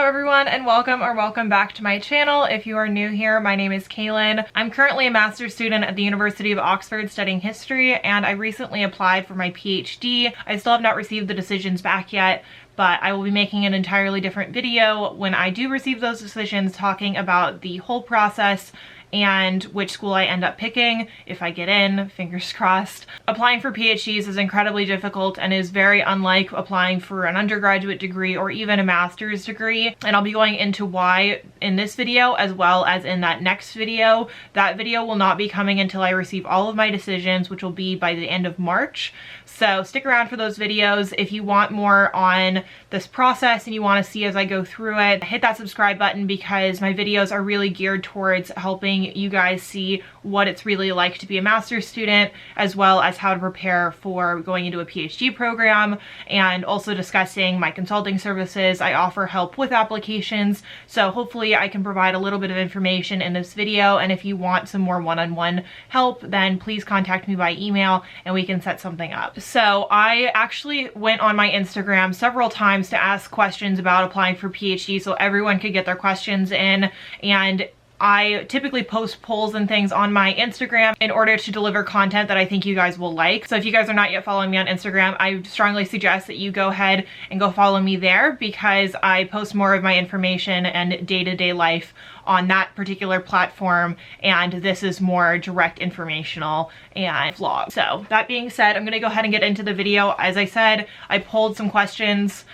everyone, and welcome back to my channel. If you are new here, my name is Kaelyn. I'm currently a master's student at the University of Oxford studying history, and I recently applied for my PhD. I still have not received the decisions back yet, but I will be making an entirely different video when I do receive those decisions, talking about the whole process and which school I end up picking if I get in, fingers crossed. Applying for PhDs is incredibly difficult and is very unlike applying for an undergraduate degree or even a master's degree, and I'll be going into why in this video as well as in that next video. That video will not be coming until I receive all of my decisions, which will be by the end of March. So stick around for those videos. If you want more on this process and you want to see as I go through it, hit that subscribe button because my videos are really geared towards helping you guys see what it's really like to be a master's student, as well as how to prepare for going into a PhD program, and also discussing my consulting services. I offer help with applications, so hopefully I can provide a little bit of information in this video, and if you want some more one-on-one help, then please contact me by email and we can set something up. So I actually went on my Instagram several times to ask questions about applying for PhD so everyone could get their questions in, and I typically post polls and things on my Instagram in order to deliver content that I think you guys will like. So if you guys are not yet following me on Instagram, I strongly suggest that you go ahead and go follow me there, because I post more of my information and day-to-day life on that particular platform, and this is more direct informational and vlog. So that being said, I'm gonna go ahead and get into the video. As I said, I polled some questions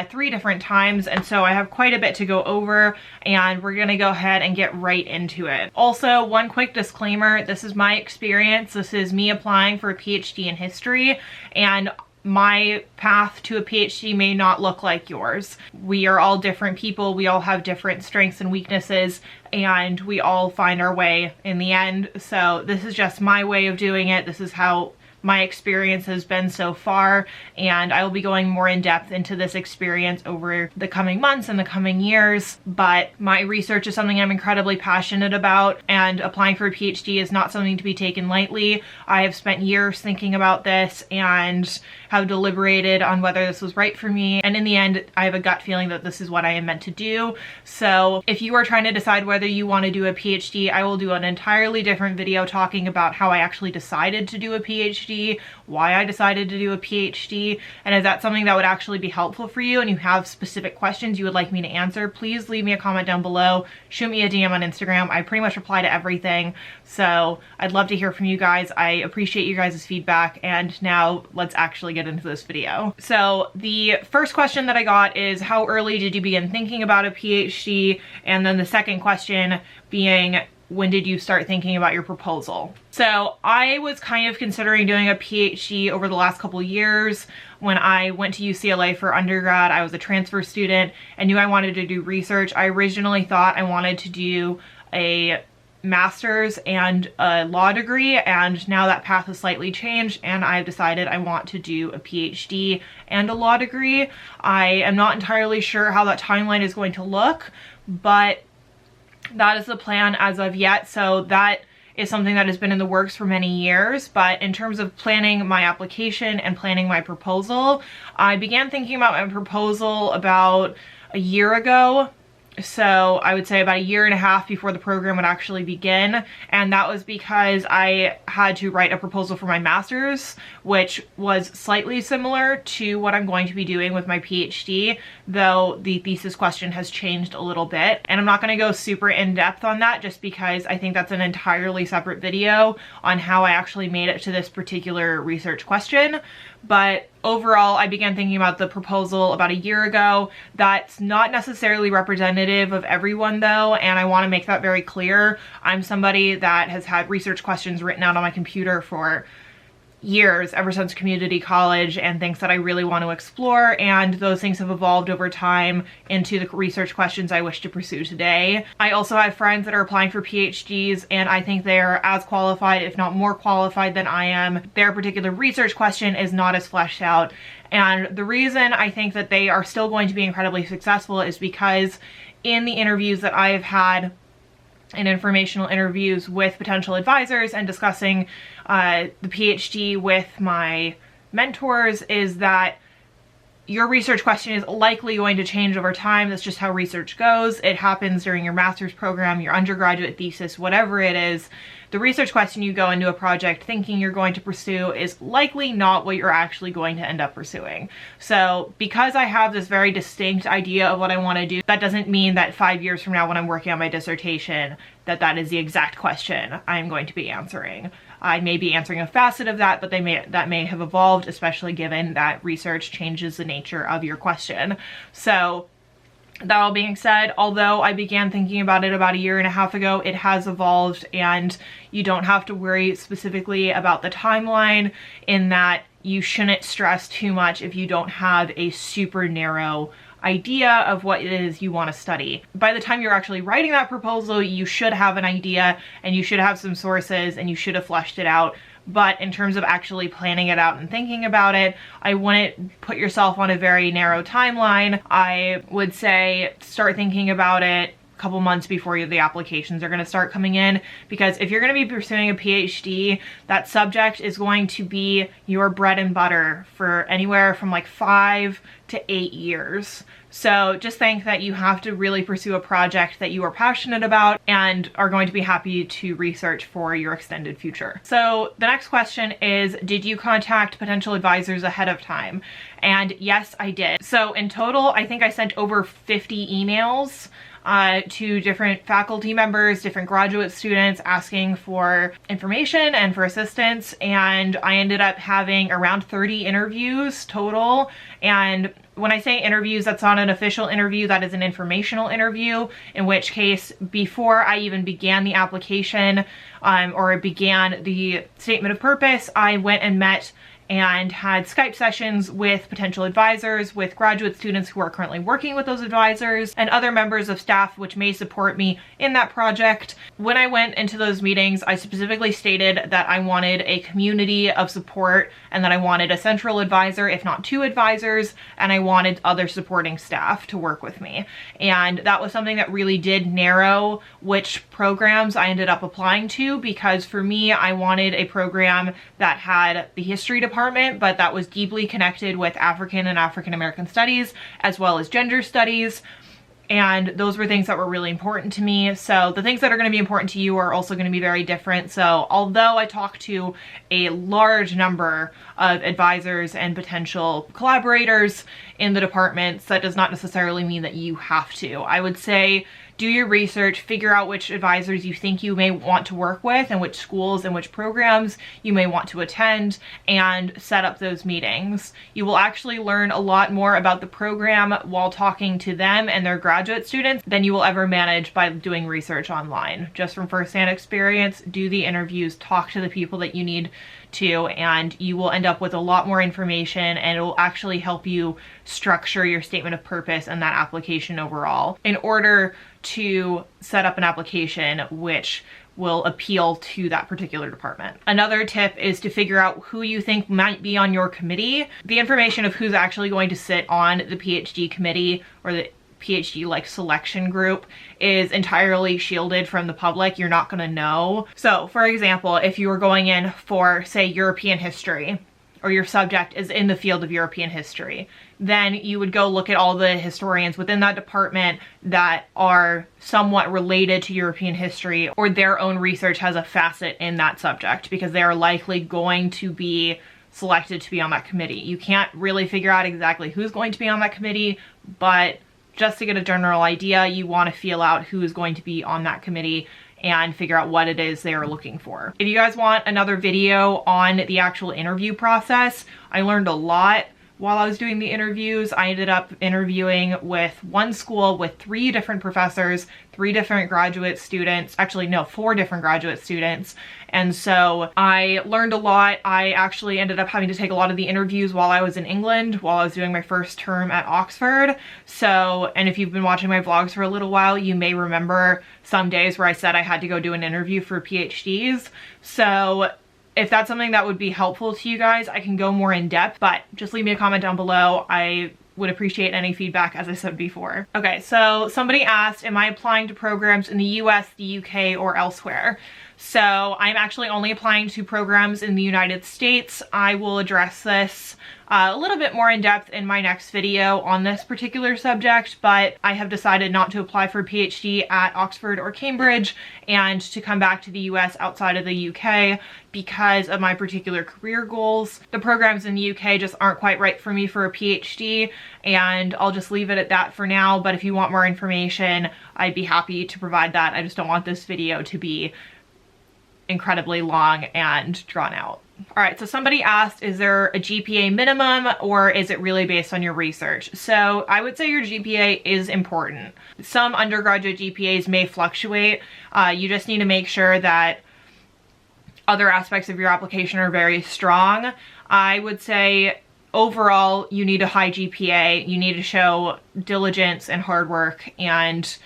3 different times, and so I have quite a bit to go over, and we're gonna go ahead and get right into it. Also, one quick disclaimer, this is my experience. This is me applying for a PhD in history, and my path to a PhD may not look like yours. We are all different people. We all have different strengths and weaknesses, and we all find our way in the end. So this is just my way of doing it. This is how my experience has been so far, and I will be going more in depth into this experience over the coming months and the coming years. But my research is something I'm incredibly passionate about, and applying for a PhD is not something to be taken lightly. I have spent years thinking about this and have deliberated on whether this was right for me, and in the end I have a gut feeling that this is what I am meant to do. So if you are trying to decide whether you want to do a PhD, I will do an entirely different video talking about how I actually decided to do a PhD, why I decided to do a PhD, and if that's something that would actually be helpful for you and you have specific questions you would like me to answer, please leave me a comment down below, shoot me a DM on Instagram. I pretty much reply to everything, so I'd love to hear from you guys. I appreciate you guys' feedback, and now let's actually get into this video. So the first question that I got is, how early did you begin thinking about a PhD? And then the second question being, when did you start thinking about your proposal? So I was kind of considering doing a PhD over the last couple years. When I went to UCLA for undergrad, I was a transfer student and knew I wanted to do research. I originally thought I wanted to do a master's and a law degree, and now that path has slightly changed and I've decided I want to do a PhD and a law degree. I am not entirely sure how that timeline is going to look, but that is the plan as of yet. So that is something that has been in the works for many years. But in terms of planning my application and planning my proposal, I began thinking about my proposal about a year ago. So I would say about a year and a half before the program would actually begin, and that was because I had to write a proposal for my master's, which was slightly similar to what I'm going to be doing with my PhD, though the thesis question has changed a little bit. And I'm not going to go super in depth on that just because I think that's an entirely separate video on how I actually made it to this particular research question. But overall, I began thinking about the proposal about a year ago. That's not necessarily representative of everyone though, and I want to make that very clear. I'm somebody that has had research questions written out on my computer for years, ever since community college, and things that I really want to explore, and those things have evolved over time into the research questions I wish to pursue today. I also have friends that are applying for PhDs, and I think they're as qualified, if not more qualified than I am. Their particular research question is not as fleshed out, and the reason I think that they are still going to be incredibly successful is because in the interviews that I have had, in informational interviews with potential advisors and discussing the PhD with my mentors, is that your research question is likely going to change over time. That's just how research goes. It happens during your master's program, your undergraduate thesis, whatever it is. The research question you go into a project thinking you're going to pursue is likely not what you're actually going to end up pursuing. So because I have this very distinct idea of what I want to do, that doesn't mean that 5 years from now when I'm working on my dissertation, that is the exact question I'm going to be answering. I may be answering a facet of that, but that may have evolved, especially given that research changes the nature of your question. So that all being said, although I began thinking about it about 1.5 years ago, it has evolved, and you don't have to worry specifically about the timeline, in that you shouldn't stress too much if you don't have a super narrow idea of what it is you want to study. By the time you're actually writing that proposal, you should have an idea, and you should have some sources, and you should have fleshed it out. But in terms of actually planning it out and thinking about it, I wouldn't put yourself on a very narrow timeline. I would say start thinking about it a couple months before the applications are going to start coming in, because if you're going to be pursuing a PhD, that subject is going to be your bread and butter for anywhere from like 5 to 8 years. So just think that you have to really pursue a project that you are passionate about and are going to be happy to research for your extended future. So the next question is, did you contact potential advisors ahead of time? And yes, I did. So in total, I think I sent over 50 emails to different faculty members, different graduate students, asking for information and for assistance. And I ended up having around 30 interviews total. And when I say interviews, that's not an official interview, that is an informational interview, in which case before I even began the application or began the statement of purpose, I went and met and had Skype sessions with potential advisors, with graduate students who are currently working with those advisors, and other members of staff which may support me in that project. When I went into those meetings, I specifically stated that I wanted a community of support, and that I wanted a central advisor, if not 2 advisors, and I wanted other supporting staff to work with me. And that was something that really did narrow which programs I ended up applying to, because for me, I wanted a program that had the history department, but that was deeply connected with African and African American studies, as well as gender studies. And those were things that were really important to me. So the things that are going to be important to you are also going to be very different. So although I talked to a large number of advisors and potential collaborators in the departments, that does not necessarily mean that you have to. I would say do your research, figure out which advisors you think you may want to work with and which schools and which programs you may want to attend, and set up those meetings. You will actually learn a lot more about the program while talking to them and their graduate students than you will ever manage by doing research online. Just from firsthand experience, do the interviews, talk to the people that you need to, and you will end up with a lot more information, and it will actually help you structure your statement of purpose and that application overall in order to set up an application which will appeal to that particular department. Another tip is to figure out who you think might be on your committee. The information of who's actually going to sit on the PhD committee or the PhD like selection group is entirely shielded from the public. You're not going to know. So for example, if you were going in for, say, European history, or your subject is in the field of European history, then you would go look at all the historians within that department that are somewhat related to European history, or their own research has a facet in that subject, because they are likely going to be selected to be on that committee. You can't really figure out exactly who's going to be on that committee, but just to get a general idea, you want to feel out who is going to be on that committee and figure out what it is they are looking for. If you guys want another video on the actual interview process, I learned a lot while I was doing the interviews. I ended up interviewing with one school with 3 different professors, 3 different graduate students, actually no, 4 different graduate students. And so I learned a lot. I actually ended up having to take a lot of the interviews while I was in England, while I was doing my first term at Oxford. So, and if you've been watching my vlogs for a little while, you may remember some days where I said I had to go do an interview for PhDs. So if that's something that would be helpful to you guys, I can go more in depth, but just leave me a comment down below. I would appreciate any feedback, as I said before. Okay, so somebody asked, am I applying to programs in the US, the UK, or elsewhere? So I'm actually only applying to programs in the United States. I will address this a little bit more in depth in my next video on this particular subject, but I have decided not to apply for a PhD at Oxford or Cambridge and to come back to the US outside of the UK because of my particular career goals. The programs in the UK just aren't quite right for me for a PhD, and I'll just leave it at that for now. But if you want more information, I'd be happy to provide that. I just don't want this video to be incredibly long and drawn out. All right, so somebody asked, is there a GPA minimum or is it really based on your research? So I would say your GPA is important. Some undergraduate GPAs may fluctuate. You just need to make sure that other aspects of your application are very strong. I would say overall, you need a high GPA. You need to show diligence and hard work and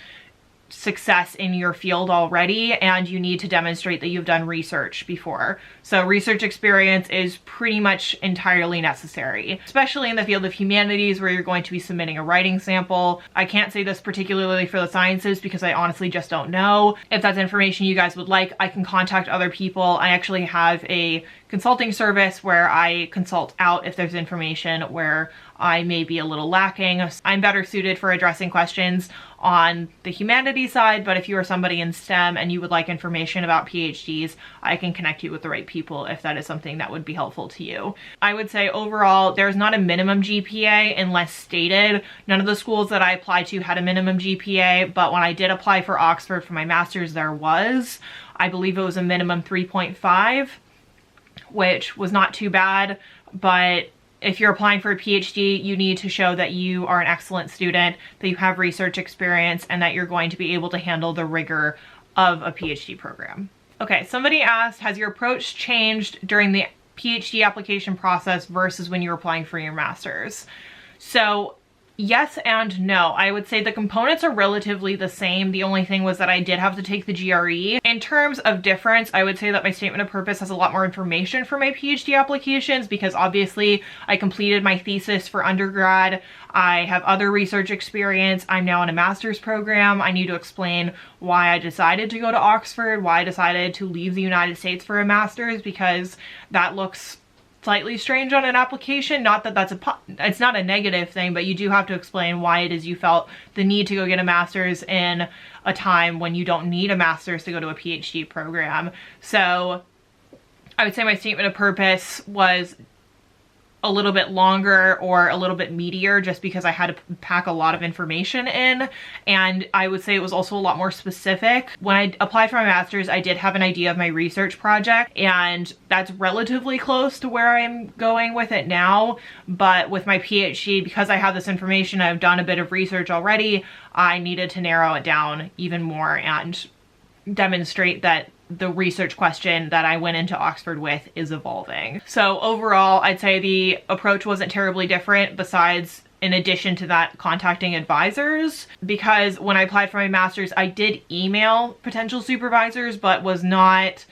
success in your field already, and you need to demonstrate that you've done research before. So research experience is pretty much entirely necessary, especially in the field of humanities where you're going to be submitting a writing sample. I can't say this particularly for the sciences because I honestly just don't know. If that's information you guys would like, I can contact other people. I actually have a consulting service where I consult out if there's information where I may be a little lacking. I'm better suited for addressing questions on the humanities side, but if you are somebody in STEM and you would like information about PhDs, I can connect you with the right people if that is something that would be helpful to you. I would say overall, there's not a minimum GPA unless stated. None of the schools that I applied to had a minimum GPA, but when I did apply for Oxford for my master's, there was. I believe it was a minimum 3.5, which was not too bad, but if you're applying for a PhD, you need to show that you are an excellent student, that you have research experience, and that you're going to be able to handle the rigor of a PhD program. Okay, somebody asked, has your approach changed during the PhD application process versus when you're applying for your master's? So yes and no. I would say the components are relatively the same. The only thing was that I did have to take the GRE. In terms of difference, I would say that my statement of purpose has a lot more information for my PhD applications because obviously I completed my thesis for undergrad. I have other research experience. I'm now in a master's program. I need to explain why I decided to go to Oxford, why I decided to leave the United States for a master's, because that looks slightly strange on an application. Not that it's not a negative thing, but you do have to explain why it is you felt the need to go get a master's in a time when you don't need a master's to go to a PhD program. So I would say my statement of purpose was a little bit longer or a little bit meatier just because I had to pack a lot of information in, and I would say it was also a lot more specific. When I applied for my master's, I did have an idea of my research project, and that's relatively close to where I'm going with it now, but with my PhD, because I have this information, I've done a bit of research already, I needed to narrow it down even more and demonstrate that the research question that I went into Oxford with is evolving. So overall, I'd say the approach wasn't terribly different, besides, in addition to that, contacting advisors, because when I applied for my master's, I did email potential supervisors, but was not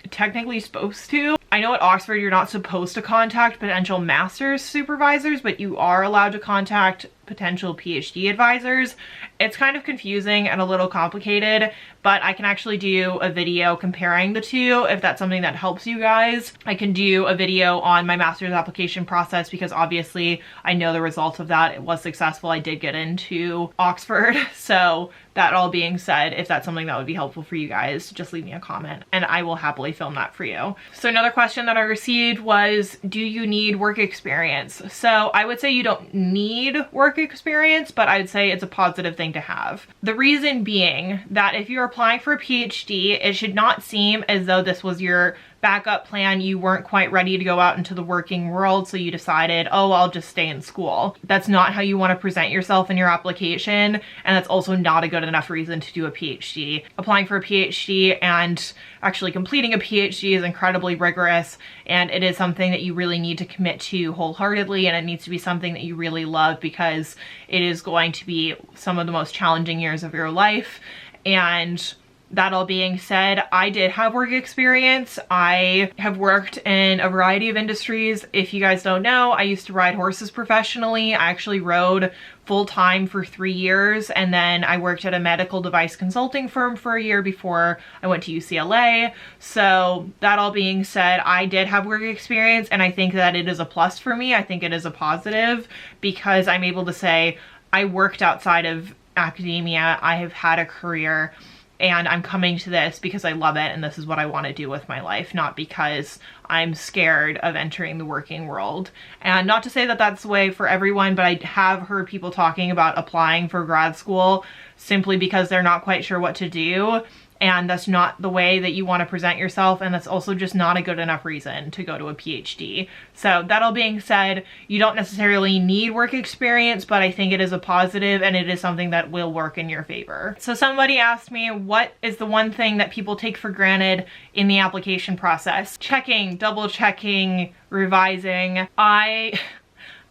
technically supposed to. I know at Oxford you're not supposed to contact potential master's supervisors, but you are allowed to contact potential PhD advisors. It's kind of confusing and a little complicated, but I can actually do a video comparing the two if that's something that helps you guys. I can do a video on my master's application process because obviously I know the results of that. It was successful. I did get into Oxford. So that all being said, if that's something that would be helpful for you guys, just leave me a comment and I will happily film that for you. So another question that I received was, do you need work experience? So I would say you don't need work experience, but I would say it's a positive thing to have. The reason being that if you're applying for a PhD, it should not seem as though this was your backup plan. You weren't quite ready to go out into the working world, so you decided, oh, I'll just stay in school. That's not how you want to present yourself in your application, and that's also not a good enough reason to do a PhD. Applying for a PhD and actually completing a PhD is incredibly rigorous, and it is something that you really need to commit to wholeheartedly, and it needs to be something that you really love because it is going to be some of the most challenging years of your life. And That all being said, I did have work experience. I have worked in a variety of industries. If you guys don't know, I used to ride horses professionally. I actually rode full-time for 3 years, and then I worked at a medical device consulting firm for a year before I went to UCLA. So that all being said, I did have work experience, and I think that it is a plus for me. I think it is a positive because I'm able to say I worked outside of academia. I have had a career, and I'm coming to this because I love it and this is what I want to do with my life, not because I'm scared of entering the working world. And not to say that that's the way for everyone, but I have heard people talking about applying for grad school simply because they're not quite sure what to do. And that's not the way that you want to present yourself, and that's also just not a good enough reason to go to a PhD. So that all being said, you don't necessarily need work experience, but I think it is a positive and it is something that will work in your favor. So somebody asked me, what is the one thing that people take for granted in the application process? Checking, double checking, revising. I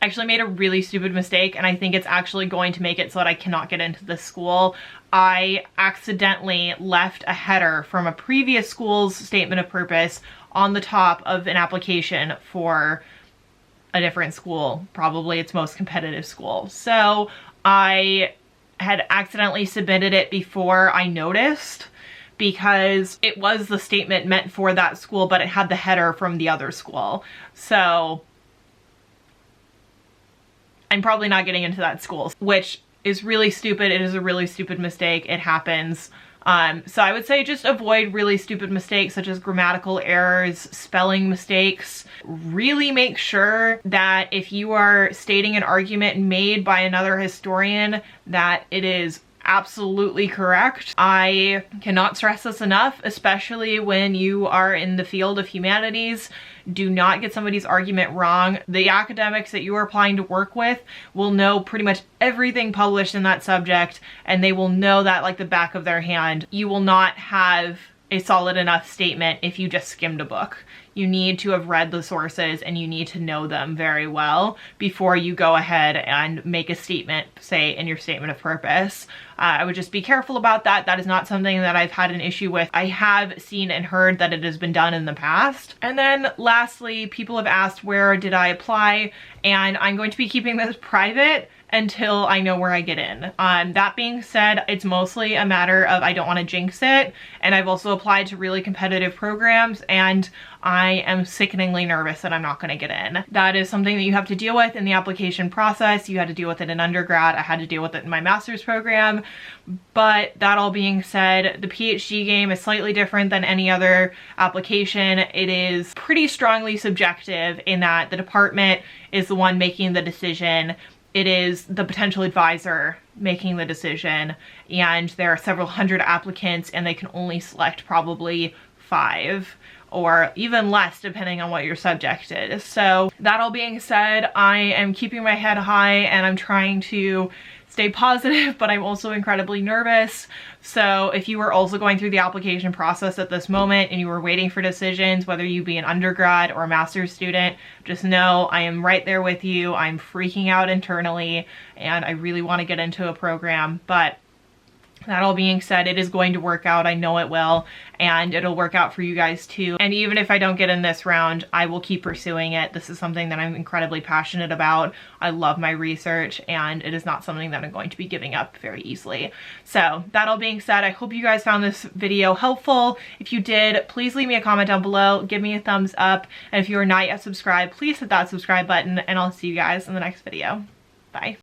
actually made a really stupid mistake, and I think it's actually going to make it so that I cannot get into this school. I accidentally left a header from a previous school's statement of purpose on the top of an application for a different school, probably its most competitive school. So I had accidentally submitted it before I noticed, because it was the statement meant for that school, but it had the header from the other school. So I'm probably not getting into that school, which is really stupid. It is a really stupid mistake. It happens. So I would say just avoid really stupid mistakes such as grammatical errors, spelling mistakes. Really make sure that if you are stating an argument made by another historian, that it is absolutely correct. I cannot stress this enough, especially when you are in the field of humanities. Do not get somebody's argument wrong. The academics that you are applying to work with will know pretty much everything published in that subject, and they will know that like the back of their hand. You will not have a solid enough statement if you just skimmed a book. You need to have read the sources and you need to know them very well before you go ahead and make a statement, say in your statement of purpose. I would just be careful about that. That is not something that I've had an issue with. I have seen and heard that it has been done in the past. And then lastly, people have asked, where did I apply? And I'm going to be keeping this private until I know where I get in. That being said, it's mostly a matter of I don't want to jinx it, and I've also applied to really competitive programs, and I am sickeningly nervous that I'm not going to get in. That is something that you have to deal with in the application process. You had to deal with it in undergrad. I had to deal with it in my master's program. But that all being said, the PhD game is slightly different than any other application. It is pretty strongly subjective in that the department is the one making the decision. It is the potential advisor making the decision, and there are several hundred applicants and they can only select probably 5 or even less depending on what your subject is. So that all being said, I am keeping my head high and I'm trying to stay positive, but I'm also incredibly nervous. So if you are also going through the application process at this moment and you are waiting for decisions, whether you be an undergrad or a master's student, just know I am right there with you. I'm freaking out internally and I really want to get into a program, but that all being said, it is going to work out. I know it will, and it'll work out for you guys too. And even if I don't get in this round, I will keep pursuing it. This is something that I'm incredibly passionate about. I love my research, and it is not something that I'm going to be giving up very easily. So that all being said, I hope you guys found this video helpful. If you did, please leave me a comment down below, give me a thumbs up, and if you are not yet subscribed, please hit that subscribe button, and I'll see you guys in the next video. Bye.